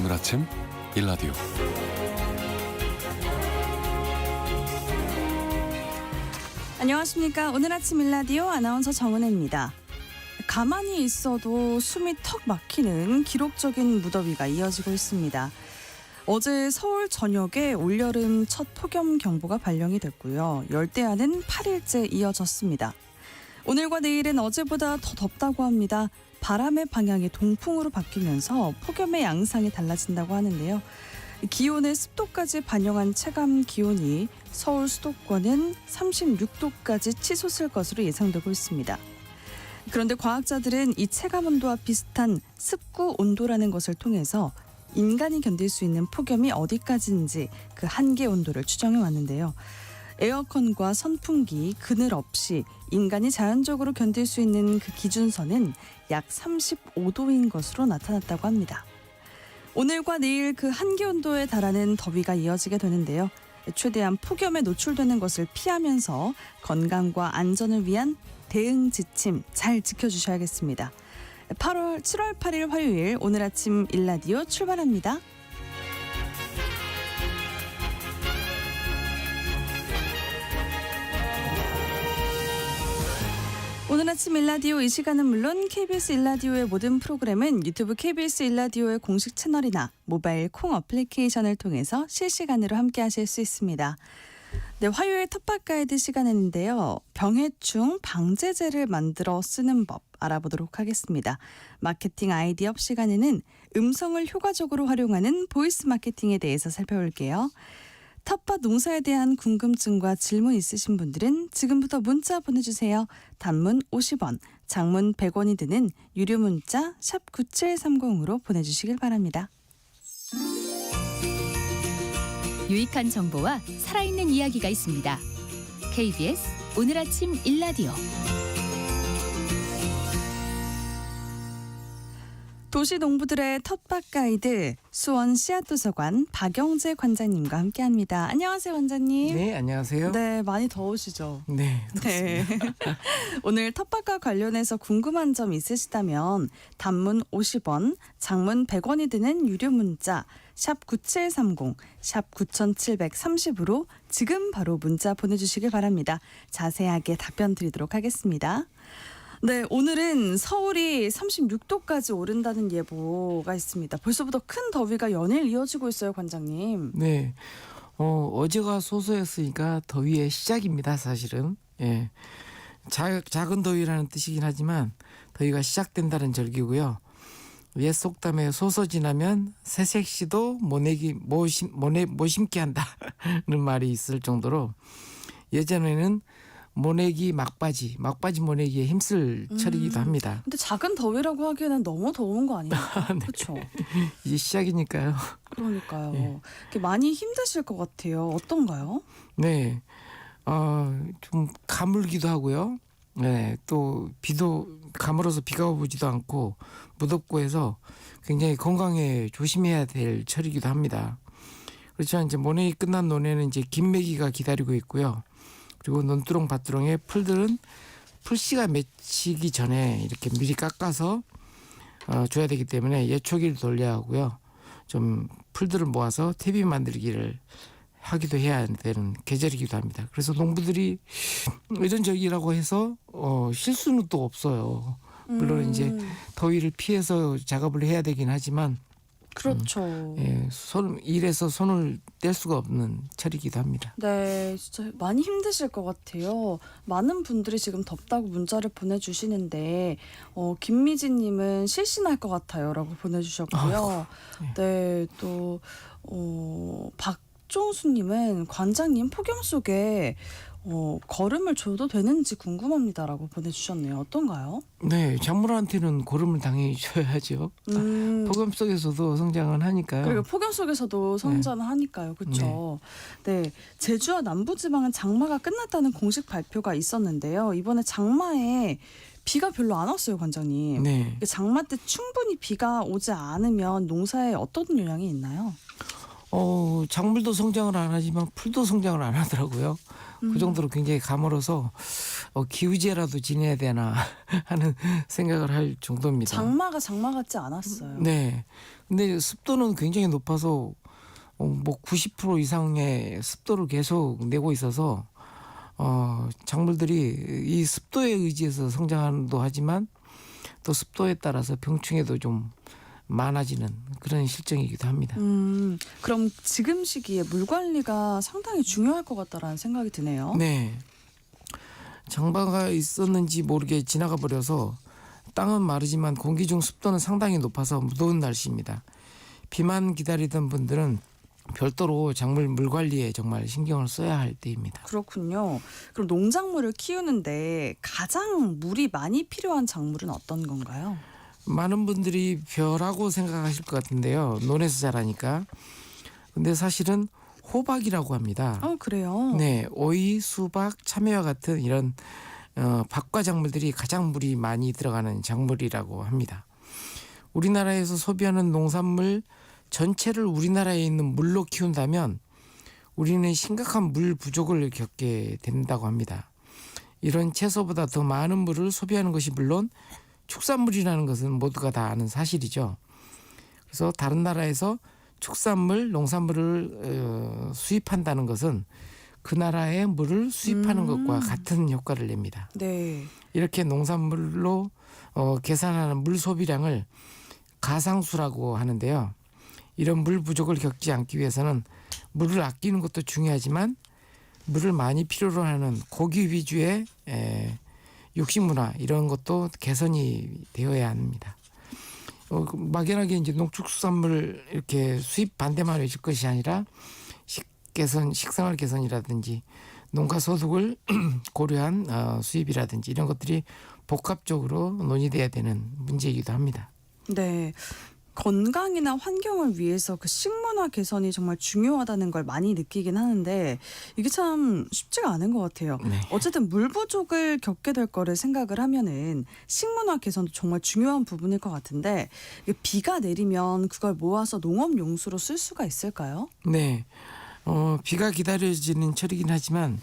오늘 아침 일라디오. 안녕하십니까. 오늘 아침 일라디오 아나운서 정은혜입니다. 가만히 있어도 숨이 턱 막히는 기록적인 무더위가 이어지고 있습니다. 어제 서울 전역에 올여름 첫 폭염경보가 발령이 됐고요. 열대야는 8일째 이어졌습니다. 오늘과 내일은 어제보다 더 덥다고 합니다. 바람의 방향이 동풍으로 바뀌면서 폭염의 양상이 달라진다고 하는데요. 기온의 습도까지 반영한 체감 기온이 서울 수도권은 36도까지 치솟을 것으로 예상되고 있습니다. 그런데 과학자들은 이 체감 온도와 비슷한 습구 온도라는 것을 통해서 인간이 견딜 수 있는 폭염이 어디까지인지 그 한계 온도를 추정해 왔는데요. 에어컨과 선풍기, 그늘 없이 인간이 자연적으로 견딜 수 있는 그 기준선은 약 35도인 것으로 나타났다고 합니다. 오늘과 내일 그 한계 온도에 달하는 더위가 이어지게 되는데요. 최대한 폭염에 노출되는 것을 피하면서 건강과 안전을 위한 대응 지침 잘 지켜주셔야겠습니다. 7월 8일 화요일 오늘 아침 일라디오 출발합니다. 오늘 아침 일라디오 이 시간은 물론 KBS 일라디오의 모든 프로그램은 유튜브 KBS 일라디오의 공식 채널이나 모바일 콩 어플리케이션을 통해서 실시간으로 함께 하실 수 있습니다. 네, 화요일 텃밭 가이드 시간인데요. 병해충 방제제를 만들어 쓰는 법 알아보도록 하겠습니다. 마케팅 아이디어 시간에는 음성을 효과적으로 활용하는 보이스 마케팅에 대해서 살펴볼게요. 텃밭 농사에 대한 궁금증과 질문 있으신 분들은 지금부터 문자 보내주세요. 단문 50원, 장문 100원이 드는 유료 문자 샵 9730으로 보내주시길 바랍니다. 유익한 정보와 살아있는 이야기가 있습니다. KBS 오늘 아침 일라디오. 도시 농부들의 텃밭 가이드 수원 씨앗도서관 박영재 관장님과 함께합니다. 안녕하세요, 관장님. 네, 안녕하세요. 네, 많이 더우시죠? 네, 덥습니다. 오늘 텃밭과 관련해서 궁금한 점 있으시다면 단문 50원, 장문 100원이 드는 유료 문자 샵 9730, 샵 9730으로 지금 바로 문자 보내주시길 바랍니다. 자세하게 답변 드리도록 하겠습니다. 네, 오늘은 서울이 36도까지 오른다는 예보가 있습니다. 벌써부터 큰 더위가 연일 이어지고 있어요, 관장님. 네, 어제가 소소했으니까 더위의 시작입니다, 사실은. 예, 작은 더위라는 뜻이긴 하지만 더위가 시작된다는 절기고요. 옛 속담에 소소 지나면 새색시도 못 심게 한다는 말이 있을 정도로 예전에는 모내기 막바지 모내기에 힘쓸 철이기도 합니다. 근데 작은 더위라고 하기에는 너무 더운 거 아니에요? 네. 그렇죠. 이제 시작이니까요. 그러니까요. 예. 이렇게 많이 힘드실 것 같아요. 어떤가요? 네, 좀 가물기도 하고요. 네, 또 비도 가물어서 비가 오지도 않고 무덥고 해서 굉장히 건강에 조심해야 될 철이기도 합니다. 그렇지만 이제 모내기 끝난 논에는 이제 김매기가 기다리고 있고요. 그리고 논두렁 밭두렁에 풀들은 풀씨가 맺히기 전에 이렇게 미리 깎아서 줘야 되기 때문에 예초기를 돌려야 하고요. 좀 풀들을 모아서 퇴비 만들기를 하기도 해야 되는 계절이기도 합니다. 그래서 농부들이 의전적이라고 해서 실수는 또 없어요. 물론 이제 더위를 피해서 작업을 해야 되긴 하지만 그렇죠. 일에서 손을 뗄 수가 없는 철이기도 합니다. 네, 진짜 많이 힘드실 것 같아요. 많은 분들이 지금 덥다고 문자를 보내주시는데 김미진님은 실신할 것 같아요라고 보내주셨고요. 네, 또 박종수님은 관장님 폭염 속에 걸음을 줘도 되는지 궁금합니다라고 보내주셨네요. 어떤가요? 네, 작물한테는 고름을 당연히 줘야죠. 폭염 속에서도 성장은 하니까요. 그리고 폭염 속에서도 성장을 하니까요. 그렇죠. 네, 제주와 남부지방은 장마가 끝났다는 공식 발표가 있었는데요. 이번에 장마에 비가 별로 안 왔어요, 관장님. 네. 장마 때 충분히 비가 오지 않으면 농사에 어떤 영향이 있나요? 작물도 성장을 안 하지만 풀도 성장을 안 하더라고요. 그 정도로 굉장히 가물어서 기우제라도 지내야 되나 하는 생각을 할 정도입니다. 장마 같지 않았어요. 네. 근데 습도는 굉장히 높아서 뭐 90% 이상의 습도를 계속 내고 있어서 작물들이 이 습도에 의지해서 성장하기도 하지만 또 습도에 따라서 병충해도 좀 많아지는 그런 실정이기도 합니다. 그럼 지금 시기에 물 관리가 상당히 중요할 것 같다라는 생각이 드네요. 네. 장마가 있었는지 모르게 지나가 버려서 땅은 마르지만 공기 중 습도는 상당히 높아서 무더운 날씨입니다. 비만 기다리던 분들은 별도로 작물 물 관리에 정말 신경을 써야 할 때입니다. 그렇군요. 그럼 농작물을 키우는데 가장 물이 많이 필요한 작물은 어떤 건가요? 많은 분들이 벼라고 생각하실 것 같은데요. 논에서 자라니까. 근데 사실은 호박이라고 합니다. 그래요? 네, 오이, 수박, 참외와 같은 이런 박과 작물들이 가장 물이 많이 들어가는 작물이라고 합니다. 우리나라에서 소비하는 농산물 전체를 우리나라에 있는 물로 키운다면 우리는 심각한 물 부족을 겪게 된다고 합니다. 이런 채소보다 더 많은 물을 소비하는 것이 물론 축산물이라는 것은 모두가 다 아는 사실이죠. 그래서 다른 나라에서 축산물, 농산물을 수입한다는 것은 그 나라의 물을 수입하는 것과 같은 효과를 냅니다. 네. 이렇게 농산물로 계산하는 물 소비량을 가상수라고 하는데요. 이런 물 부족을 겪지 않기 위해서는 물을 아끼는 것도 중요하지만 물을 많이 필요로 하는 고기 위주의 육식문화 이런 것도 개선이 되어야 합니다. 막연하게 이제 농축수산물 이렇게 수입 반대만 해줄 것이 아니라 식생활 개선이라든지 농가 소득을 고려한 수입이라든지 이런 것들이 복합적으로 논의돼야 되는 문제이기도 합니다. 네. 건강이나 환경을 위해서 그 식문화 개선이 정말 중요하다는 걸 많이 느끼긴 하는데 이게 참 쉽지가 않은 것 같아요. 네. 어쨌든 물 부족을 겪게 될 거를 생각을 하면은 식문화 개선도 정말 중요한 부분일 것 같은데 이게 비가 내리면 그걸 모아서 농업 용수로 쓸 수가 있을까요? 네. 비가 기다려지는 철이긴 하지만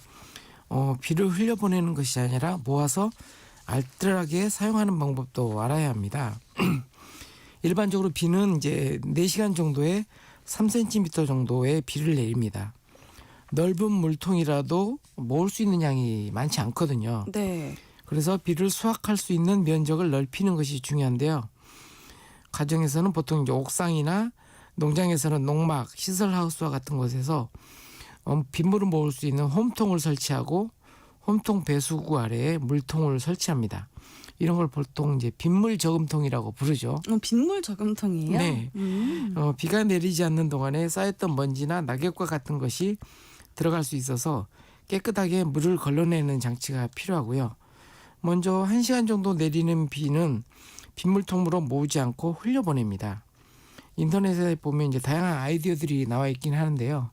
비를 흘려보내는 것이 아니라 모아서 알뜰하게 사용하는 방법도 알아야 합니다. 일반적으로 비는 이제 4시간 정도에 3cm 정도의 비를 내립니다. 넓은 물통이라도 모을 수 있는 양이 많지 않거든요. 네. 그래서 비를 수확할 수 있는 면적을 넓히는 것이 중요한데요. 가정에서는 보통 이제 옥상이나 농장에서는 농막, 시설하우스와 같은 곳에서 빗물을 모을 수 있는 홈통을 설치하고 홈통 배수구 아래에 물통을 설치합니다. 이런 걸 보통 이제 빗물 저금통이라고 부르죠. 빗물 저금통이에요? 네. 비가 내리지 않는 동안에 쌓였던 먼지나 낙엽과 같은 것이 들어갈 수 있어서 깨끗하게 물을 걸러내는 장치가 필요하고요. 먼저 1시간 정도 내리는 비는 빗물통으로 모으지 않고 흘려보냅니다. 인터넷에 보면 이제 다양한 아이디어들이 나와 있긴 하는데요.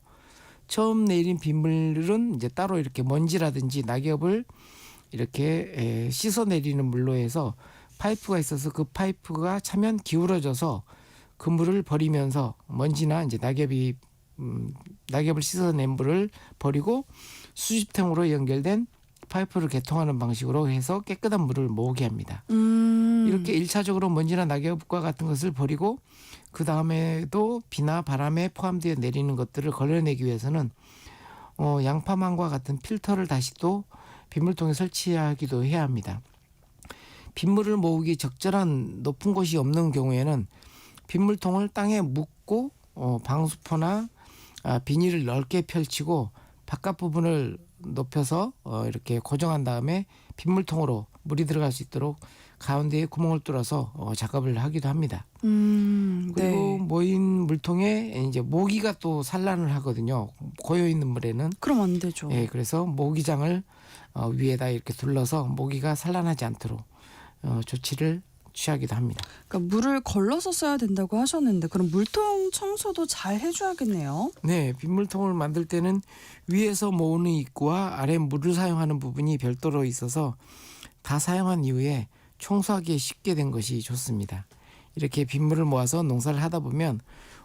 처음 내린 빗물은 이제 따로 이렇게 먼지라든지 낙엽을 이렇게 씻어내리는 물로 해서 파이프가 있어서 그 파이프가 차면 기울어져서 그 물을 버리면서 먼지나 이제 낙엽을 씻어낸 물을 버리고 수집통으로 연결된 파이프를 개통하는 방식으로 해서 깨끗한 물을 모으게 합니다. 이렇게 1차적으로 먼지나 낙엽과 같은 것을 버리고 그 다음에도 비나 바람에 포함되어 내리는 것들을 걸러내기 위해서는 양파망과 같은 필터를 다시 또 빗물통에 설치하기도 해야 합니다. 빗물을 모으기 적절한 높은 곳이 없는 경우에는 빗물통을 땅에 묻고 방수포나 비닐을 넓게 펼치고 바깥 부분을 높여서 이렇게 고정한 다음에 빗물통으로 물이 들어갈 수 있도록 가운데에 구멍을 뚫어서 작업을 하기도 합니다. 그리고 네. 모인 물통에 이제 모기가 또 산란을 하거든요. 고여 있는 물에는. 그럼 안 되죠. 예, 그래서 모기장을 위에다 이렇게 둘러서 모기가 산란하지 않도록 조치를 취하기도 합니다. 그러니까 물을 걸러서 써야 된다고 하셨는데 그럼 물통 청소도 잘 해줘야겠네요. 네, 빗물통을 만들 때는 위에서 모으는 입구와 아래 물을 사용하는 부분이 별도로 있어서 다 사용한 이후에 청소하기 쉽게 된 것이 좋습니다. 이렇게 빗물을 모아서 농사를 하다 보면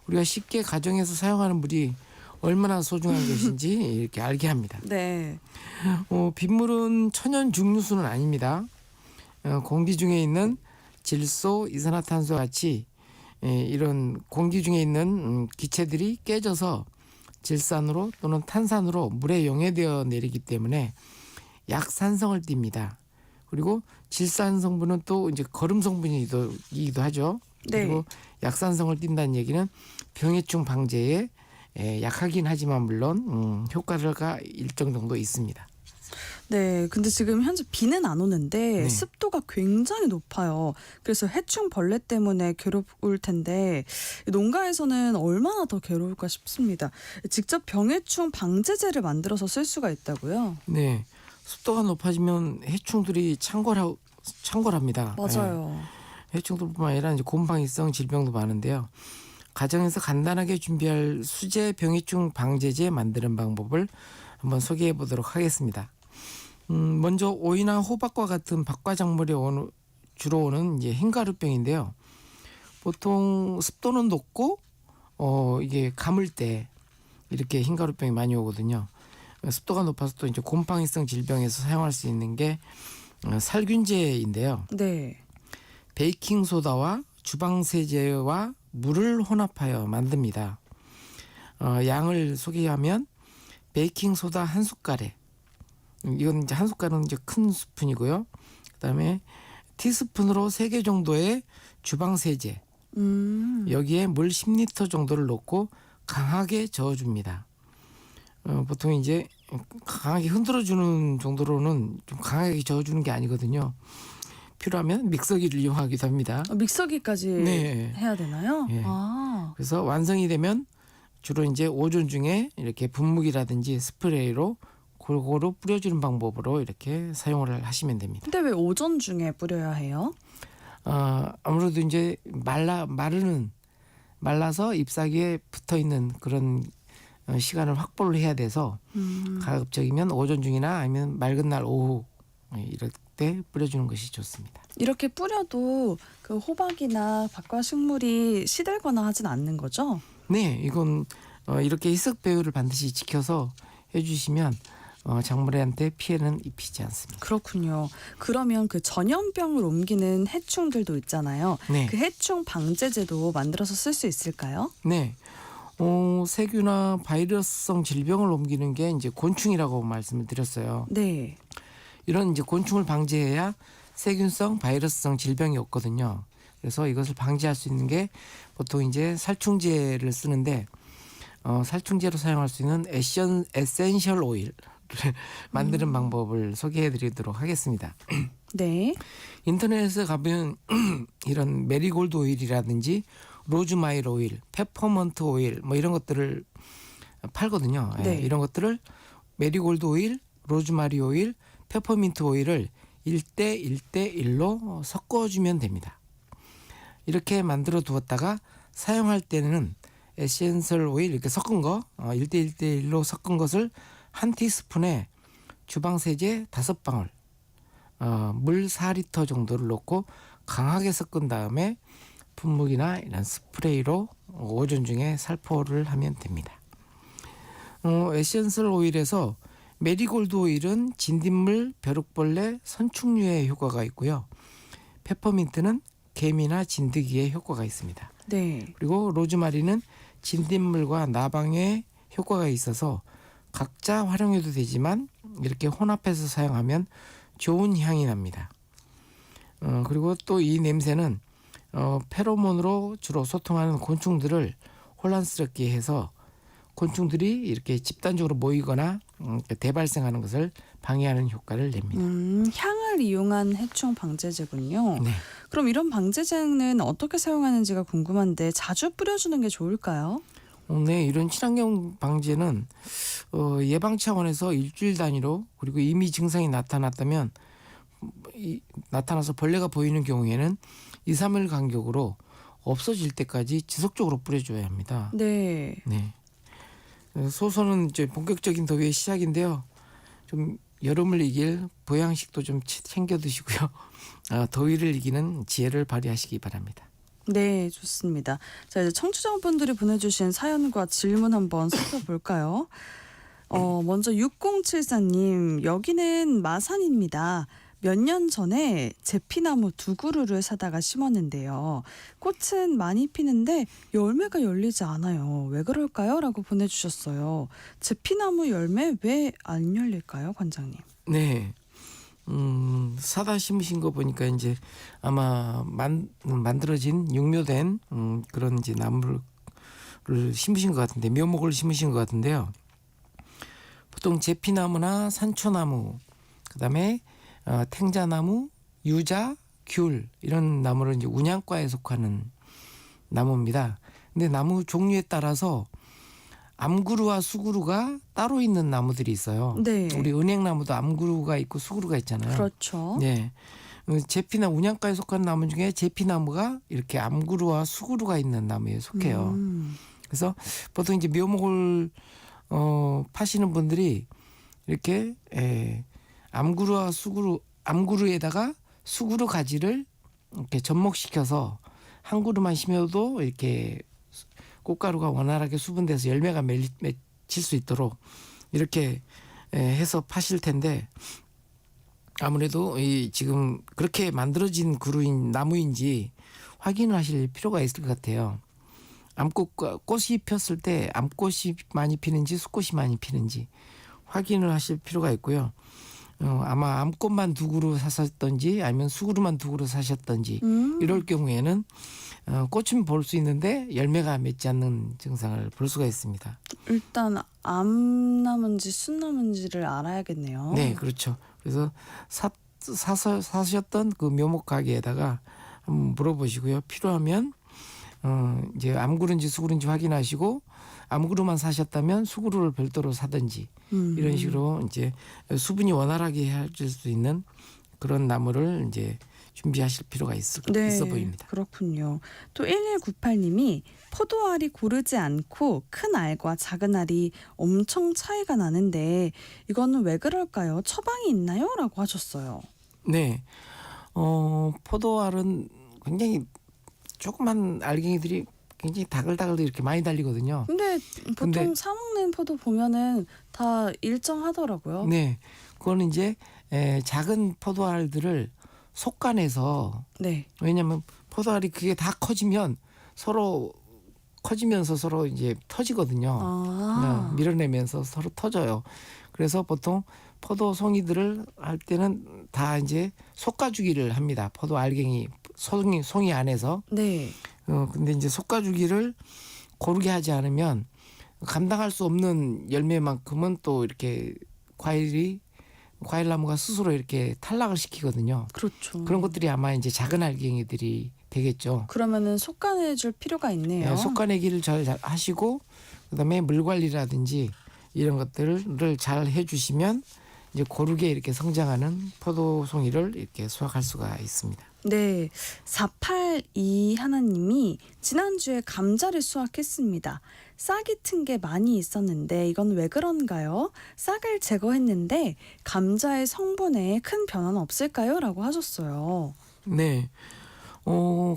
우리가 쉽게 가정에서 사용하는 물이 얼마나 소중한 것인지 이렇게 알게 합니다. 네. 빗물은 천연 중류수는 아닙니다. 공기 중에 있는 질소, 이산화탄소 같이 이런 공기 중에 있는 기체들이 깨져서 질산으로 또는 탄산으로 물에 용해되어 내리기 때문에 약산성을 띱니다. 그리고 질산 성분은 또 이제 거름 성분이기도 하죠. 네. 그리고 약산성을 띈다는 얘기는 병해충 방제에 약하긴 하지만 물론 효과가 일정 정도 있습니다. 네, 근데 지금 현재 비는 안 오는데 네. 습도가 굉장히 높아요. 그래서 해충 벌레 때문에 괴로울 텐데 농가에서는 얼마나 더 괴로울까 싶습니다. 직접 병해충 방제제를 만들어서 쓸 수가 있다고요? 네, 습도가 높아지면 해충들이 창궐합니다. 맞아요. 해충들뿐만 아니라 이제 곰팡이성 질병도 많은데요. 가정에서 간단하게 준비할 수제 병해충 방제제 만드는 방법을 한번 소개해 보도록 하겠습니다. 먼저 오이나 호박과 같은 박과작물에 주로 오는 이제 흰가루병인데요. 보통 습도는 높고 이게 가물 때 이렇게 흰가루병이 많이 오거든요. 습도가 높아서 또 이제 곰팡이성 질병에서 사용할 수 있는 게 살균제인데요. 네. 베이킹 소다와 주방세제와 물을 혼합하여 만듭니다. 양을 소개하면 베이킹 소다 한 숟갈에 이건 이제 한 숟갈은 이제 큰 스푼이고요. 그다음에 티스푼으로 3개 정도의 주방세제 여기에 물 10리터 정도를 넣고 강하게 저어줍니다. 보통 이제 강하게 흔들어주는 정도로는 좀 강하게 저어주는 게 아니거든요. 필요하면 믹서기를 이용하기도 합니다. 믹서기까지 네. 해야 되나요? 예. 아, 그래서 완성이 되면 주로 이제 오존 중에 이렇게 분무기라든지 스프레이로 골고루 뿌려주는 방법으로 이렇게 사용을 하시면 됩니다. 근데 왜 오전 중에 뿌려야 해요? 아무래도 이제 말라서 잎사귀에 붙어 있는 그런 시간을 확보를 해야 돼서 가급적이면 오전 중이나 아니면 맑은 날 오후 이럴 때 뿌려주는 것이 좋습니다. 이렇게 뿌려도 그 호박이나 박과 식물이 시들거나 하진 않는 거죠? 네, 이건 이렇게 희석 배율을 반드시 지켜서 해주시면 작물한테 피해는 입히지 않습니다. 그렇군요. 그러면 그 전염병을 옮기는 해충들도 있잖아요. 네, 그 해충 방제제도 만들어서 쓸 수 있을까요? 네. 세균이나 바이러스성 질병을 옮기는 게 이제 곤충이라고 말씀을 드렸어요. 네. 이런 이제 곤충을 방지해야 세균성, 바이러스성 질병이 없거든요. 그래서 이것을 방지할 수 있는 게 보통 이제 살충제를 쓰는데 살충제로 사용할 수 있는 에센셜 오일 만드는 방법을 소개해드리도록 하겠습니다. 네. 인터넷에 가면 이런 메리골드 오일이라든지 로즈마일 오일, 페퍼먼트 오일 뭐 이런 것들을 팔거든요. 네. 이런 것들을 메리골드 오일, 로즈마리 오일, 페퍼민트 오일을 1대1로 섞어주면 됩니다. 이렇게 만들어 두었다가 사용할 때는 에센셜 오일 이렇게 섞은 거 1대1로 섞은 것을 한 티스푼에 주방세제 5방울 물 4리터 정도를 넣고 강하게 섞은 다음에 분무기나 이런 스프레이로 오존 중에 살포를 하면 됩니다. 에센셜 오일에서 메리골드 오일은 진딧물, 벼룩벌레, 선충류에 효과가 있고요. 페퍼민트는 개미나 진드기에 효과가 있습니다. 네. 그리고 로즈마리는 진딧물과 나방에 효과가 있어서 각자 활용해도 되지만 이렇게 혼합해서 사용하면 좋은 향이 납니다. 그리고 또 이 냄새는 페로몬으로 주로 소통하는 곤충들을 혼란스럽게 해서 곤충들이 이렇게 집단적으로 모이거나 대발생하는 것을 방해하는 효과를 냅니다. 향을 이용한 해충 방제제군요. 네. 그럼 이런 방제제는 어떻게 사용하는지가 궁금한데 자주 뿌려주는 게 좋을까요? 네, 이런 친환경 방제는 예방 차원에서 일주일 단위로 그리고 이미 증상이 나타나서 벌레가 보이는 경우에는 2, 3일 간격으로 없어질 때까지 지속적으로 뿌려줘야 합니다. 네. 네. 소소는 이제 본격적인 더위의 시작인데요. 좀 여름을 이길 보양식도 좀 챙겨 드시고요. 더위를 이기는 지혜를 발휘하시기 바랍니다. 네, 좋습니다. 자, 이제 청취자분들이 보내주신 사연과 질문 한번 살펴볼까요? 먼저 6074님, 여기는 마산입니다. 몇 년 전에 제피나무 2그루를 사다가 심었는데요. 꽃은 많이 피는데 열매가 열리지 않아요. 왜 그럴까요? 라고 보내주셨어요. 제피나무 열매 왜 안 열릴까요, 관장님? 네. 사다 심으신 거 보니까 이제 아마 만들어진 육묘된 그런 이제 나무를 심으신 것 같은데, 묘목을 심으신 것 같은데요. 보통 제피나무나 산초나무, 그다음에 탱자나무, 유자, 귤 이런 나무를 이제 운양과에 속하는 나무입니다. 근데 나무 종류에 따라서 암구루와 수구루가 따로 있는 나무들이 있어요. 네. 우리 은행나무도 암구루가 있고 수구루가 있잖아요. 그렇죠. 네. 제피나 운양과에 속한 나무 중에 제피나무가 이렇게 암구루와 수구루가 있는 나무에 속해요. 그래서 보통 이제 묘목을 파시는 분들이 이렇게 암구루와 수구루, 암구루에다가 수구루 가지를 이렇게 접목시켜서 한 그루만 심어도 이렇게 꽃가루가 원활하게 수분돼서 열매가 맺힐 수 있도록 이렇게 해서 파실 텐데, 아무래도 이 지금 그렇게 만들어진 그루인 나무인지 확인을 하실 필요가 있을 것 같아요. 꽃이 폈을 때 암꽃이 많이 피는지 수꽃이 많이 피는지 확인을 하실 필요가 있고요. 아마 암꽃만 2그루 사셨던지 아니면 수그루만 2그루 사셨던지 이럴 경우에는 꽃은 볼 수 있는데 열매가 맺지 않는 증상을 볼 수가 있습니다. 일단 암나무인지 순나무인지를 알아야겠네요. 네, 그렇죠. 그래서 사셨던 그 묘목 가게에다가 한번 물어보시고요. 필요하면 이제 암구루인지 수구루인지 확인하시고, 암구루만 사셨다면 수구루를 별도로 사든지 이런 식으로 이제 수분이 원활하게 해줄 수 있는 그런 나무를 이제 준비하실 필요가 있어 보입니다. 그렇군요. 또 1198님이 포도알이 고르지 않고 큰 알과 작은 알이 엄청 차이가 나는데 이거는 왜 그럴까요? 처방이 있나요? 라고 하셨어요. 네. 포도알은 굉장히 조그만 알갱이들이 굉장히 다글다글 이렇게 많이 달리거든요. 근데 보통 사 먹는 포도 보면은 다 일정하더라고요. 네. 그거는 이제 작은 포도알들을 속간해서, 네. 왜냐하면 포도알이 그게 다 커지면 서로 커지면서 서로 이제 터지거든요. 밀어내면서 서로 터져요. 그래서 보통 포도 송이들을 할 때는 다 이제 솎아주기를 합니다. 포도 알갱이 송이 안에서. 네. 근데 이제 솎아주기를 고르게 하지 않으면 감당할 수 없는 열매만큼은 또 이렇게 과일나무가 스스로 이렇게 탈락을 시키거든요. 그렇죠. 그런 것들이 아마 이제 작은 알갱이들이 되겠죠. 그러면은 속간해줄 필요가 있네요. 네, 속간내기를 잘 하시고, 그다음에 물 관리라든지 이런 것들을 잘 해주시면 이제 고르게 이렇게 성장하는 포도송이를 이렇게 수확할 수가 있습니다. 네, 482 하나님이 지난주에 감자를 수확했습니다. 싹이 튼 게 많이 있었는데 이건 왜 그런가요? 싹을 제거했는데 감자의 성분에 큰 변화는 없을까요? 라고 하셨어요. 네.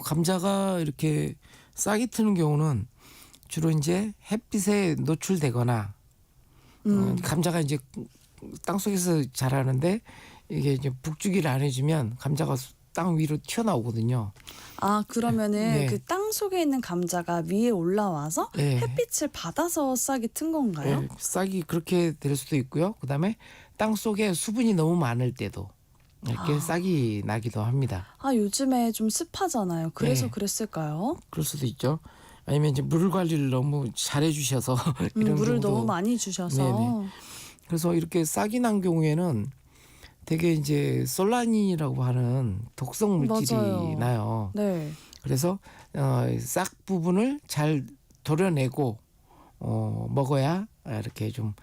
감자가 이렇게 싹이 트는 경우는 주로 이제 햇빛에 노출되거나 감자가 이제 땅속에서 자라는데 이게 이제 북주기를 안 해주면 감자가 땅 위로 튀어나오거든요. 그러면은 네. 그 땅 속에 있는 감자가 위에 올라와서 네. 햇빛을 받아서 싹이 튼 건가요? 네, 싹이 그렇게 될 수도 있고요. 그다음에 땅 속에 수분이 너무 많을 때도 이렇게 싹이 나기도 합니다. 요즘에 좀 습하잖아요. 그래서 네. 그랬을까요? 그럴 수도 있죠. 아니면 이제 물 관리를 너무 잘해 주셔서 이런 물을 경우도. 너무 많이 주셔서. 네네. 그래서 이렇게 싹이 난 경우에는 되게 이제 솔라닌이라고 하는 독성 물질이 맞아요. 나요. 네. 그래서 싹 부분을 잘 도려내고 먹어야 이렇게 좀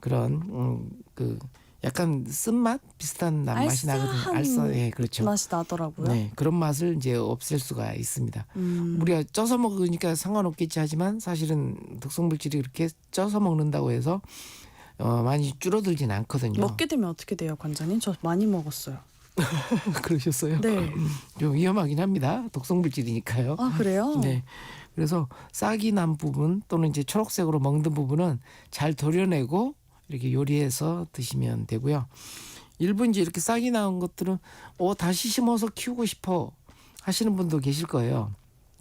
그런 그 약간 쓴맛 비슷한 맛이 나거든요. 예, 그렇죠. 맛이 나더라고요. 네, 그런 맛을 이제 없앨 수가 있습니다. 우리가 쪄서 먹으니까 상관없겠지 하지만 사실은 독성 물질이 그렇게 쪄서 먹는다고 해서 많이 줄어들진 않거든요. 먹게 되면 어떻게 돼요, 관장님? 저 많이 먹었어요. 그러셨어요? 네. 좀 위험하긴 합니다. 독성물질이니까요. 아, 그래요? 네. 그래서 싹이 난 부분 또는 이제 초록색으로 멍든 부분은 잘 도려내고 이렇게 요리해서 드시면 되고요. 일부 이제 이렇게 싹이 난 것들은 다시 심어서 키우고 싶어 하시는 분도 계실 거예요.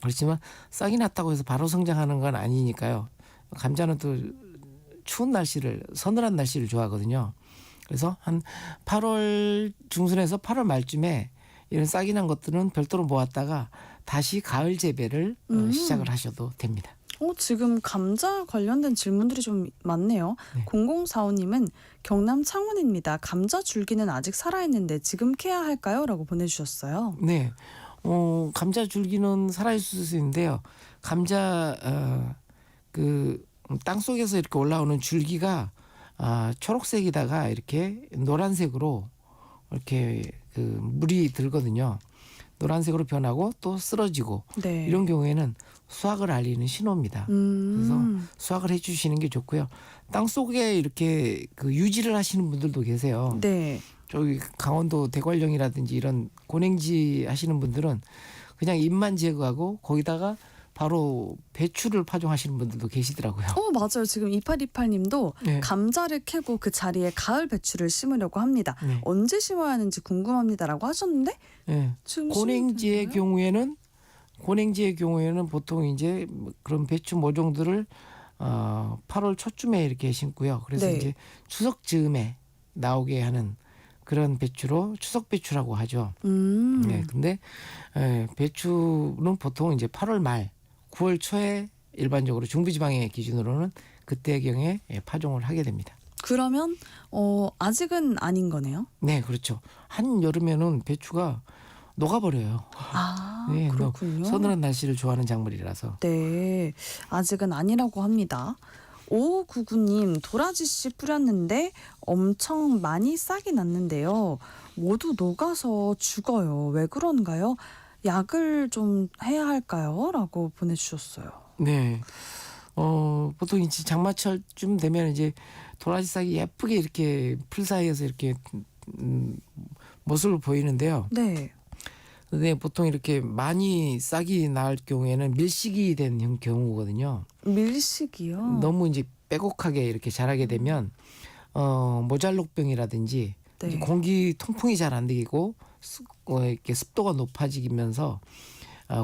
그렇지만 싹이 났다고 해서 바로 성장하는 건 아니니까요. 감자는 또 추운 날씨를, 서늘한 날씨를 좋아하거든요. 그래서 한 8월 중순에서 8월 말쯤에 이런 싹이 난 것들은 별도로 모았다가 다시 가을 재배를 시작을 하셔도 됩니다. 지금 감자 관련된 질문들이 좀 많네요. 네. 0045님은 경남 창원입니다. 감자 줄기는 아직 살아있는데 지금 캐야 할까요? 라고 보내주셨어요. 네. 감자 줄기는 살아있을 수 있는데요. 감자 그 땅속에서 이렇게 올라오는 줄기가 초록색이다가 이렇게 노란색으로 이렇게 그 물이 들거든요. 노란색으로 변하고 또 쓰러지고 네. 이런 경우에는 수확을 알리는 신호입니다. 그래서 수확을 해주시는 게 좋고요. 땅 속에 이렇게 그 유지를 하시는 분들도 계세요. 네. 저기 강원도 대관령이라든지 이런 고랭지 하시는 분들은 그냥 잎만 제거하고 거기다가 바로 배추를 파종하시는 분들도 계시더라고요. 맞아요. 지금 2828님도 네. 감자를 캐고 그 자리에 가을 배추를 심으려고 합니다. 네. 언제 심어야 하는지 궁금합니다라고 하셨는데 네. 지금 고랭지의 경우에는 보통 이제 그런 배추 모종들을 8월 초쯤에 이렇게 심고요. 그래서 네. 이제 추석 즈음에 나오게 하는 그런 배추로 추석 배추라고 하죠. 네, 근데 배추는 보통 이제 8월 말, 9월 초에 일반적으로 중부지방의 기준으로는 그때경에 파종을 하게 됩니다. 그러면 아직은 아닌 거네요. 네, 그렇죠. 한 여름에는 배추가 녹아버려요. 네, 그렇군요. 서늘한 날씨를 좋아하는 작물이라서. 네, 아직은 아니라고 합니다. 5599님, 도라지씨 뿌렸는데 엄청 많이 싹이 났는데요. 모두 녹아서 죽어요. 왜 그런가요? 약을 좀 해야 할까요? 라고 보내주셨어요. 네. 보통 이제 장마철쯤 되면 이제 도라지 싹이 예쁘게 이렇게 풀 사이에서 이렇게 모습을 보이는데요. 네. 근데 보통 이렇게 많이 싹이 날 경우에는 밀식이 된 경우거든요. 밀식이요? 너무 이제 빼곡하게 이렇게 자라게 되면 모잘록병이라든지 네. 이제 공기 통풍이 잘 안 되고 이렇게 습도가 높아지면서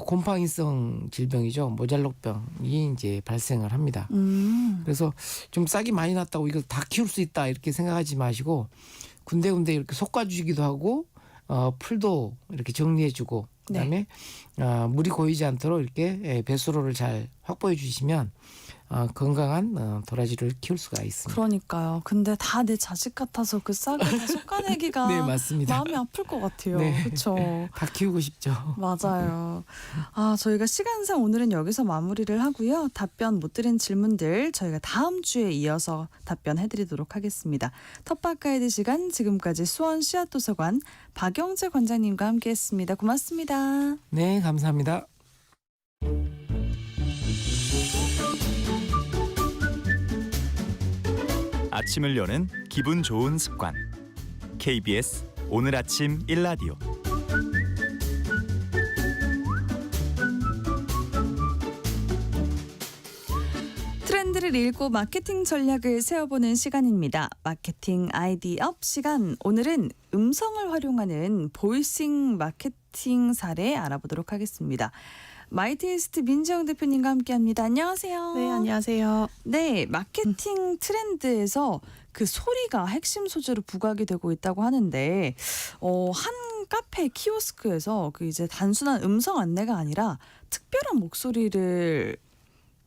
곰팡이성 질병이죠. 모잘록병이 이제 발생을 합니다. 그래서 좀 싹이 많이 났다고 이걸 다 키울 수 있다 이렇게 생각하지 마시고 군데군데 이렇게 솎아주기도 하고 풀도 이렇게 정리해주고 그다음에 물이 고이지 않도록 이렇게 배수로를 잘 확보해 주시면 건강한 도라지를 키울 수가 있습니다. 그러니까요. 근데 다 내 자식 같아서 그 싹을 다 솎아내기가 네, 맞습니다. 마음이 아플 것 같아요. 네. 그렇죠. 다 키우고 싶죠. 맞아요. 저희가 시간상 오늘은 여기서 마무리를 하고요. 답변 못 드린 질문들 저희가 다음 주에 이어서 답변해드리도록 하겠습니다. 텃밭 가이드 시간 지금까지 수원 씨앗도서관 박영재 관장님과 함께했습니다. 고맙습니다. 네, 감사합니다. 아침을 여는 기분 좋은 습관. KBS 오늘 아침 일라디오. 트렌드를 읽고 마케팅 전략을 세워보는 시간입니다. 마케팅 아이디업 시간. 오늘은 음성을 활용하는 보이싱 마케팅 사례 알아보도록 하겠습니다. 마이테이스트 민지영 대표님과 함께합니다. 안녕하세요. 네, 안녕하세요. 네, 마케팅 트렌드에서 그 소리가 핵심 소재로 부각이 되고 있다고 하는데 한 카페 키오스크에서 그 이제 단순한 음성 안내가 아니라 특별한 목소리를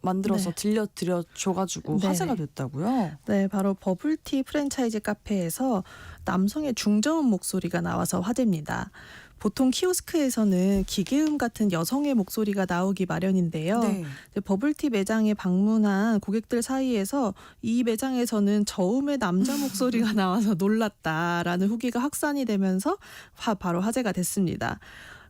만들어서 들려드려 줘가지고 네. 화제가 됐다고요. 네, 바로 버블티 프랜차이즈 카페에서 남성의 중저음 목소리가 나와서 화제입니다. 보통 키오스크에서는 기계음 같은 여성의 목소리가 나오기 마련인데요. 네. 버블티 매장에 방문한 고객들 사이에서 이 매장에서는 저음의 남자 목소리가 나와서 놀랐다라는 후기가 확산이 되면서 바로 화제가 됐습니다.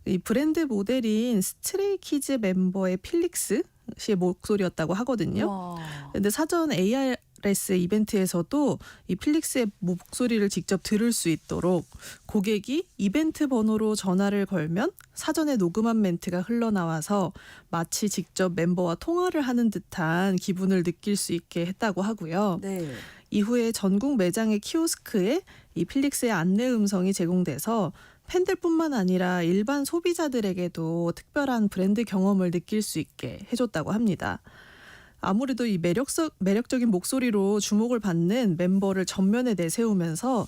이 브랜드 모델인 스트레이키즈 멤버의 필릭스 씨의 목소리였다고 하거든요. 와. 근데 사전 AR에 RS 이벤트에서도 이 필릭스의 목소리를 직접 들을 수 있도록 고객이 이벤트 번호로 전화를 걸면 사전에 녹음한 멘트가 흘러나와서 마치 직접 멤버와 통화를 하는 듯한 기분을 느낄 수 있게 했다고 하고요. 네. 이후에 전국 매장의 키오스크에 이 필릭스의 안내 음성이 제공돼서 팬들뿐만 아니라 일반 소비자들에게도 특별한 브랜드 경험을 느낄 수 있게 해줬다고 합니다. 아무래도 이 매력적인 목소리로 주목을 받는 멤버를 전면에 내세우면서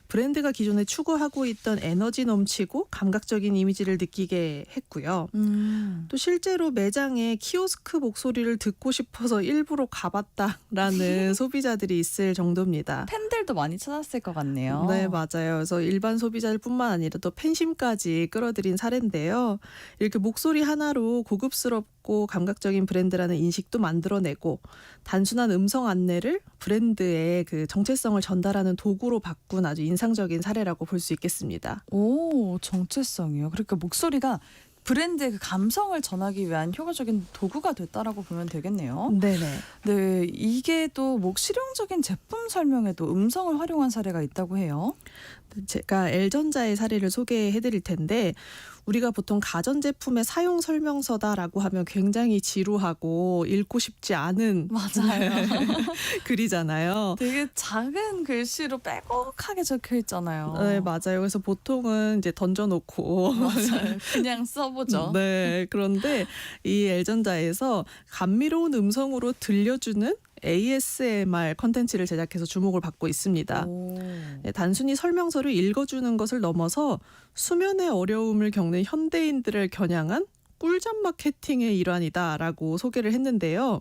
브랜드가 기존에 추구하고 있던 에너지 넘치고 감각적인 이미지를 느끼게 했고요. 음. 또 실제로 매장에 키오스크 목소리를 듣고 싶어서 일부러 가봤다라는 소비자들이 있을 정도입니다. 팬들도 많이 찾았을 것 같네요. 네, 맞아요. 그래서 일반 소비자들뿐만 아니라 또 팬심까지 끌어들인 사례인데요. 이렇게 목소리 하나로 고급스럽고 감각적인 브랜드라는 인식도 만들어내고 단순한 음성 안내를 브랜드의 그 정체성을 전달하는 도구로 바꾼 아주 인상적인 사례라고 볼 수 있겠습니다. 오, 정체성이요. 그러니까 목소리가 브랜드의 그 감성을 전하기 위한 효과적인 도구가 됐다라고 보면 되겠네요. 네네. 네, 이게 또 실용적인 제품 설명에도 음성을 활용한 사례가 있다고 해요. 제가 L전자의 사례를 소개해드릴 텐데 우리가 보통 가전제품의 사용 설명서다라고 하면 굉장히 지루하고 읽고 싶지 않은 맞아요. 글이잖아요. 되게 작은 글씨로 빼곡하게 적혀 있잖아요. 네, 맞아요. 그래서 보통은 이제 던져놓고 맞아요. 그냥 써보죠. 네, 그런데 이 L전자에서 감미로운 음성으로 들려주는 ASMR 컨텐츠를 제작해서 주목을 받고 있습니다. 오. 네, 단순히 설명서를 읽어주는 것을 넘어서 수면의 어려움을 겪는 현대인들을 겨냥한 꿀잠 마케팅의 일환이다라고 소개를 했는데요.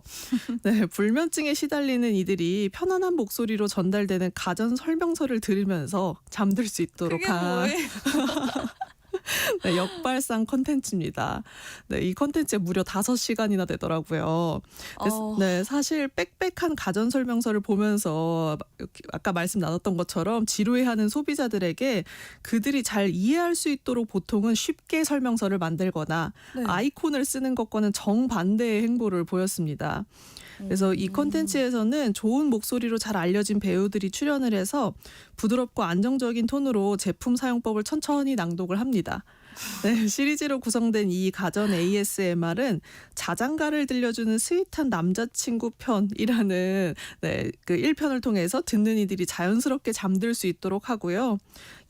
네, 불면증에 시달리는 이들이 편안한 목소리로 전달되는 가전 설명서를 들으면서 잠들 수 있도록 그게 한 뭐예요? 네, 역발상 컨텐츠입니다. 네, 이 컨텐츠에 무려 5시간이나 되더라고요. 네, 사실 빽빽한 가전 설명서를 보면서 아까 말씀 나눴던 것처럼 지루해하는 소비자들에게 그들이 잘 이해할 수 있도록 보통은 쉽게 설명서를 만들거나 네. 아이콘을 쓰는 것과는 정반대의 행보를 보였습니다. 그래서 이 콘텐츠에서는 좋은 목소리로 잘 알려진 배우들이 출연을 해서 부드럽고 안정적인 톤으로 제품 사용법을 천천히 낭독을 합니다. 네, 시리즈로 구성된 이 가전 ASMR은 자장가를 들려주는 스윗한 남자친구 편이라는 네, 그 1편을 통해서 듣는 이들이 자연스럽게 잠들 수 있도록 하고요.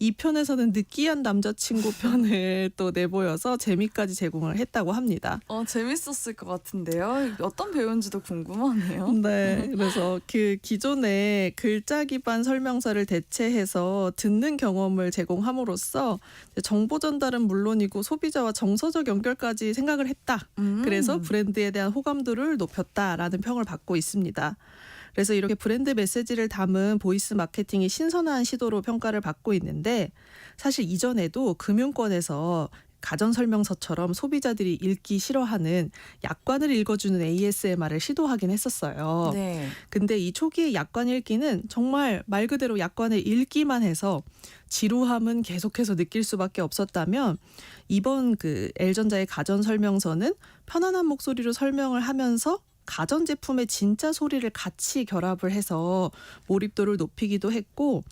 2편에서는 느끼한 남자친구 편을 또 내보여서 재미까지 제공을 했다고 합니다. 재밌었을 것 같은데요. 어떤 배우인지도 궁금하네요. 네, 그래서 그 기존의 글자 기반 설명서를 대체해서 듣는 경험을 제공함으로써 정보 전달은 물론이고 소비자와 정서적 연결까지 생각을 했다. 그래서 브랜드에 대한 호감도를 높였다라는 평을 받고 있습니다. 그래서 이렇게 브랜드 메시지를 담은 보이스 마케팅이 신선한 시도로 평가를 받고 있는데 사실 이전에도 금융권에서 가전 설명서처럼 소비자들이 읽기 싫어하는 약관을 읽어주는 ASMR을 시도하긴 했었어요. 네. 근데 이 초기의 약관 읽기는 정말 말 그대로 약관을 읽기만 해서 지루함은 계속해서 느낄 수밖에 없었다면 이번 그 L전자의 가전 설명서는 편안한 목소리로 설명을 하면서 가전제품의 진짜 소리를 같이 결합을 해서 몰입도를 높이기도 했고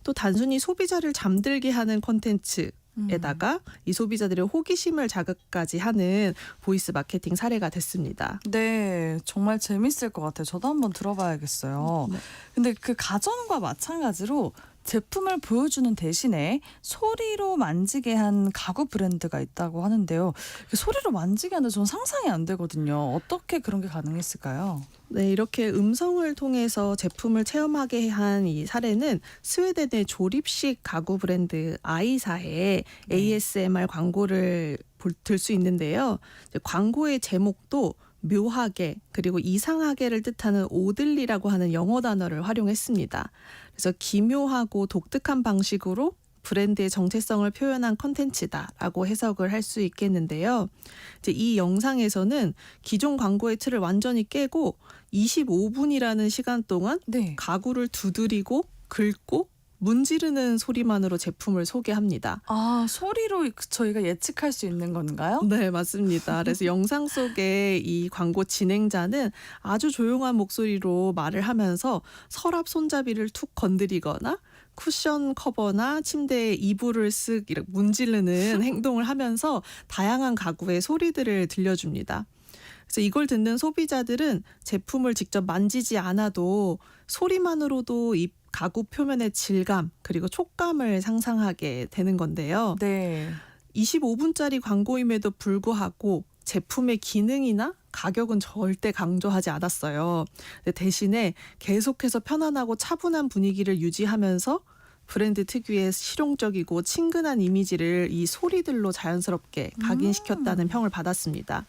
또 단순히 소비자를 잠들게 하는 콘텐츠에다가 이 소비자들의 호기심을 자극까지 하는 보이스 마케팅 사례가 됐습니다. 네, 정말 재밌을 것 같아요. 저도 한번 들어봐야겠어요. 네. 근데 그 가전과 마찬가지로 제품을 보여주는 대신에 소리로 만지게 한 가구 브랜드가 있다고 하는데요. 소리로 만지게 하는데 저는 상상이 안 되거든요. 어떻게 그런 게 가능했을까요? 네, 이렇게 음성을 통해서 제품을 체험하게 한 이 사례는 스웨덴의 조립식 가구 브랜드 아이사의 ASMR 광고를 들 수 있는데요. 광고의 제목도 묘하게 그리고 이상하게를 뜻하는 오들리라고 하는 영어 단어를 활용했습니다. 그래서 기묘하고 독특한 방식으로 브랜드의 정체성을 표현한 컨텐츠다라고 해석을 할 수 있겠는데요. 이제 이 영상에서는 기존 광고의 틀을 완전히 깨고 25분이라는 시간 동안 네. 가구를 두드리고 긁고 문지르는 소리만으로 제품을 소개합니다. 아, 소리로 저희가 예측할 수 있는 건가요? 네, 맞습니다. 그래서 영상 속에 이 광고 진행자는 아주 조용한 목소리로 말을 하면서 서랍 손잡이를 툭 건드리거나 쿠션 커버나 침대에 이불을 쓱 이렇게 문지르는 행동을 하면서 다양한 가구의 소리들을 들려줍니다. 그래서 이걸 듣는 소비자들은 제품을 직접 만지지 않아도 소리만으로도 이 가구 표면의 질감 그리고 촉감을 상상하게 되는 건데요. 네. 25분짜리 광고임에도 불구하고 제품의 기능이나 가격은 절대 강조하지 않았어요. 근데 대신에 계속해서 편안하고 차분한 분위기를 유지하면서 브랜드 특유의 실용적이고 친근한 이미지를 이 소리들로 자연스럽게 각인시켰다는 평을 받았습니다.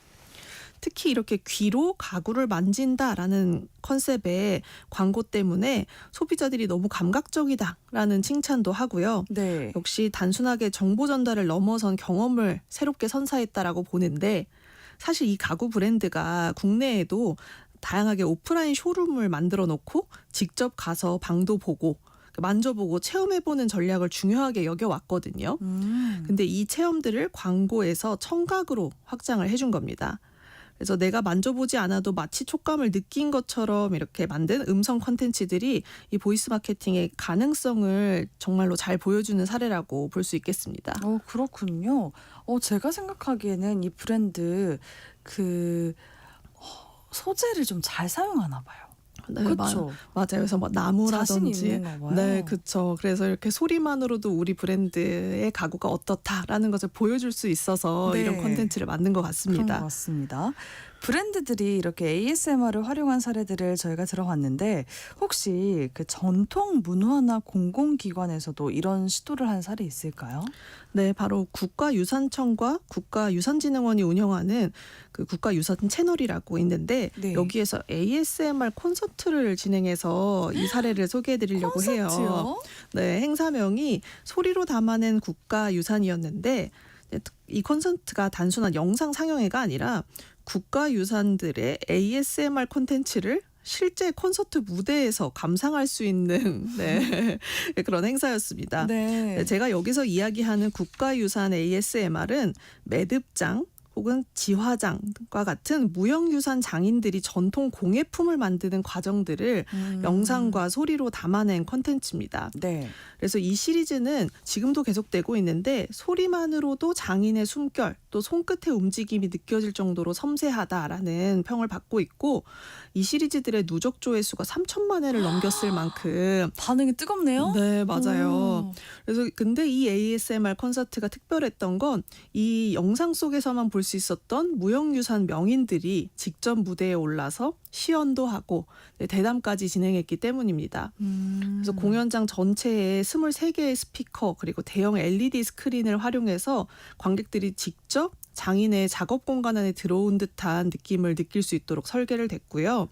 특히 이렇게 귀로 가구를 만진다라는 컨셉의 광고 때문에 소비자들이 너무 감각적이다라는 칭찬도 하고요. 네. 역시 단순하게 정보 전달을 넘어선 경험을 새롭게 선사했다라고 보는데 사실 이 가구 브랜드가 국내에도 다양하게 오프라인 쇼룸을 만들어 놓고 직접 가서 방도 보고 만져보고 체험해보는 전략을 중요하게 여겨왔거든요. 근데 이 체험들을 광고에서 청각으로 확장을 해준 겁니다. 그래서 내가 만져보지 않아도 마치 촉감을 느낀 것처럼 이렇게 만든 음성 콘텐츠들이 이 보이스 마케팅의 가능성을 정말로 잘 보여주는 사례라고 볼 수 있겠습니다. 그렇군요. 제가 생각하기에는 이 브랜드 소재를 좀 잘 사용하나 봐요. 네, 그렇죠. 맞아요. 그래서 뭐 자신 나무라든지 있는가 봐요. 네, 그렇죠. 그래서 이렇게 소리만으로도 우리 브랜드의 가구가 어떻다라는 것을 보여줄 수 있어서 네. 이런 콘텐츠를 만든 것 그런 것 같습니다. 같습니다. 브랜드들이 이렇게 ASMR을 활용한 사례들을 저희가 들어봤는데 혹시 그 전통 문화나 공공기관에서도 이런 시도를 한 사례 있을까요? 네, 바로 국가유산청과 국가유산진흥원이 운영하는 그 국가유산 채널이라고 있는데 네. 여기에서 ASMR 콘서트를 진행해서 이 사례를 소개해드리려고 해요. 콘서트요? 네, 행사명이 소리로 담아낸 국가유산이었는데 이 콘서트가 단순한 영상 상영회가 아니라 국가유산들의 ASMR 콘텐츠를 실제 콘서트 무대에서 감상할 수 있는 네, 그런 행사였습니다. 네. 제가 여기서 이야기하는 국가유산 ASMR은 매듭장 혹은 지화장과 같은 무형유산 장인들이 전통 공예품을 만드는 과정들을 영상과 소리로 담아낸 콘텐츠입니다. 네. 그래서 이 시리즈는 지금도 계속되고 있는데 소리만으로도 장인의 숨결 또 손끝의 움직임이 느껴질 정도로 섬세하다라는 평을 받고 있고 이 시리즈들의 누적 조회수가 3천만 회를 넘겼을 만큼 반응이 뜨겁네요. 네, 맞아요. 오. 그래서 근데 이 ASMR 콘서트가 특별했던 건 이 영상 속에서만 볼 수 있었던 무형유산 명인들이 직접 무대에 올라서 시연도 하고 대담까지 진행했기 때문입니다. 그래서 공연장 전체에 23개의 스피커 그리고 대형 LED 스크린을 활용해서 관객들이 직접 장인의 작업 공간 안에 들어온 듯한 느낌을 느낄 수 있도록 설계를 됐고요.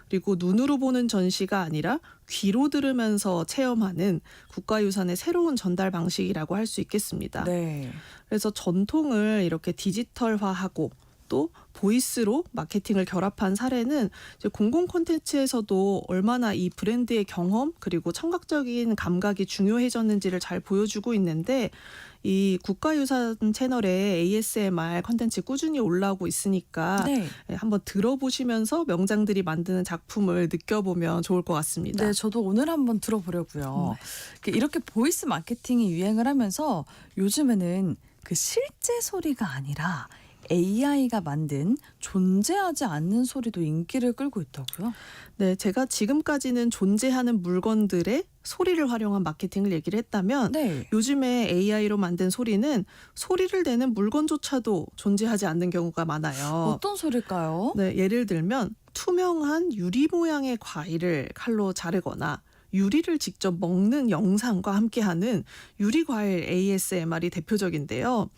그리고 눈으로 보는 전시가 아니라 귀로 들으면서 체험하는 국가유산의 새로운 전달 방식이라고 할 수 있겠습니다. 네. 그래서 전통을 이렇게 디지털화하고 또 보이스로 마케팅을 결합한 사례는 이제 공공 콘텐츠에서도 얼마나 이 브랜드의 경험 그리고 청각적인 감각이 중요해졌는지를 잘 보여주고 있는데 이 국가유산 채널에 ASMR 콘텐츠 꾸준히 올라오고 있으니까 네. 한번 들어보시면서 명장들이 만드는 작품을 느껴보면 좋을 것 같습니다. 네, 저도 오늘 한번 들어보려고요. 이렇게 보이스 마케팅이 유행을 하면서 요즘에는 그 실제 소리가 아니라 AI가 만든 존재하지 않는 소리도 인기를 끌고 있다고요? 네, 제가 지금까지는 존재하는 물건들의 소리를 활용한 마케팅을 얘기를 했다면 네. 요즘에 AI로 만든 소리는 소리를 내는 물건조차도 존재하지 않는 경우가 많아요. 어떤 소리일까요? 네, 예를 들면 투명한 유리 모양의 과일을 칼로 자르거나 유리를 직접 먹는 영상과 함께하는 유리과일 ASMR이 대표적인데요.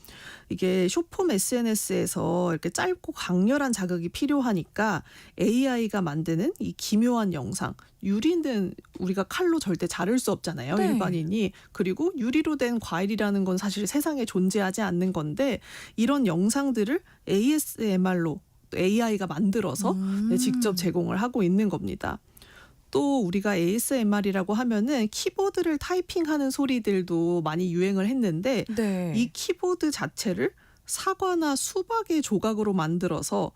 이게 숏폼 SNS에서 이렇게 짧고 강렬한 자극이 필요하니까 AI가 만드는 이 기묘한 영상. 유리는 우리가 칼로 절대 자를 수 없잖아요. 네. 일반인이. 그리고 유리로 된 과일이라는 건 사실 세상에 존재하지 않는 건데 이런 영상들을 ASMR로 AI가 만들어서 직접 제공을 하고 있는 겁니다. 또 우리가 ASMR이라고 하면은 키보드를 타이핑하는 소리들도 많이 유행을 했는데 네. 이 키보드 자체를 사과나 수박의 조각으로 만들어서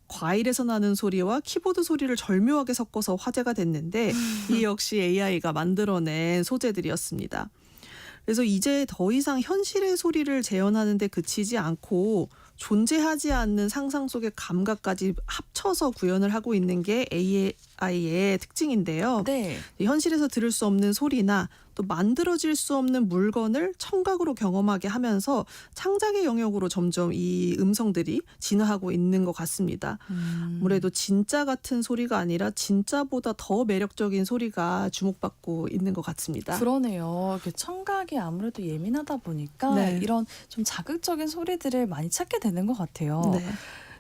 과일에서 나는 소리와 키보드 소리를 절묘하게 섞어서 화제가 됐는데 이 역시 AI가 만들어낸 소재들이었습니다. 그래서 이제 더 이상 현실의 소리를 재현하는 데 그치지 않고 존재하지 않는 상상 속의 감각까지 합쳐서 구현을 하고 있는 게 AI의 특징인데요. 네. 현실에서 들을 수 없는 소리나 또 만들어질 수 없는 물건을 청각으로 경험하게 하면서 창작의 영역으로 점점 이 음성들이 진화하고 있는 것 같습니다. 아무래도 진짜 같은 소리가 아니라 진짜보다 더 매력적인 소리가 주목받고 있는 것 같습니다. 그러네요. 청각이 아무래도 예민하다 보니까 네. 이런 좀 자극적인 소리들을 많이 찾게 되는 것 같아요. 네.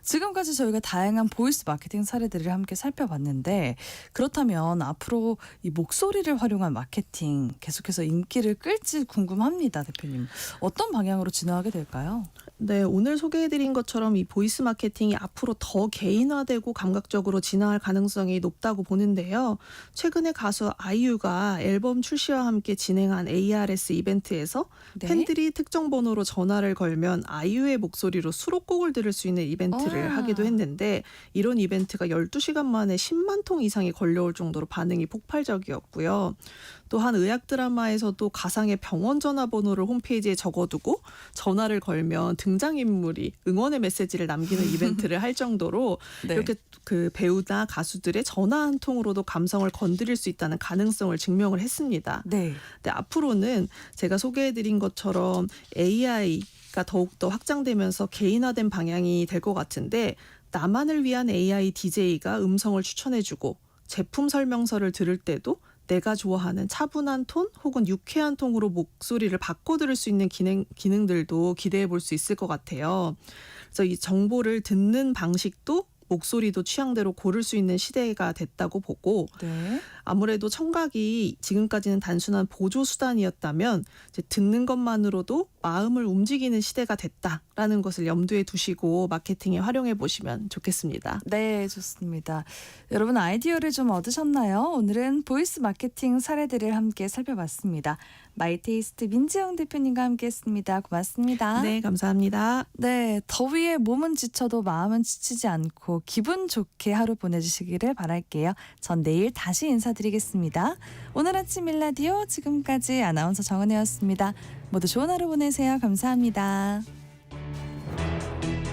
지금까지 저희가 다양한 보이스 마케팅 사례들을 함께 살펴봤는데 그렇다면 앞으로 이 목소리를 활용한 마케팅 계속해서 인기를 끌지 궁금합니다, 대표님. 어떤 방향으로 진화하게 될까요? 네, 오늘 소개해드린 것처럼 이 보이스 마케팅이 앞으로 더 개인화되고 감각적으로 진화할 가능성이 높다고 보는데요. 최근에 가수 아이유가 앨범 출시와 함께 진행한 ARS 이벤트에서 네. 팬들이 특정 번호로 전화를 걸면 아이유의 목소리로 수록곡을 들을 수 있는 이벤트를 하기도 했는데 이런 이벤트가 12시간 만에 10만 통 이상이 걸려올 정도로 반응이 폭발적이었고요. 또한 의학 드라마에서도 가상의 병원 전화번호를 홈페이지에 적어두고 전화를 걸면 등장인물이 응원의 메시지를 남기는 이벤트를 할 정도로 네. 이렇게 그 배우나 가수들의 전화 한 통으로도 감성을 건드릴 수 있다는 가능성을 증명을 했습니다. 네. 근데 앞으로는 제가 소개해드린 것처럼 AI가 더욱더 확장되면서 개인화된 방향이 될 것 같은데 나만을 위한 AI DJ가 음성을 추천해주고 제품 설명서를 들을 때도 내가 좋아하는 차분한 톤 혹은 유쾌한 톤으로 목소리를 바꿔 들을 수 있는 기능들도 기대해 볼 수 있을 것 같아요. 그래서 이 정보를 듣는 방식도 목소리도 취향대로 고를 수 있는 시대가 됐다고 보고 네. 아무래도 청각이 지금까지는 단순한 보조 수단이었다면 이제 듣는 것만으로도 마음을 움직이는 시대가 됐다라는 것을 염두에 두시고 마케팅에 활용해 보시면 좋겠습니다. 네, 좋습니다. 여러분 아이디어를 좀 얻으셨나요? 오늘은 보이스 마케팅 사례들을 함께 살펴봤습니다. 마이테이스트 민지영 대표님과 함께했습니다. 고맙습니다. 네, 감사합니다. 네, 더위에 몸은 지쳐도 마음은 지치지 않고 기분 좋게 하루 보내주시기를 바랄게요. 전 내일 다시 인사드리겠습니다. 오늘 아침 일라디오 지금까지 아나운서 정은혜였습니다. 모두 좋은 하루 보내세요. 감사합니다.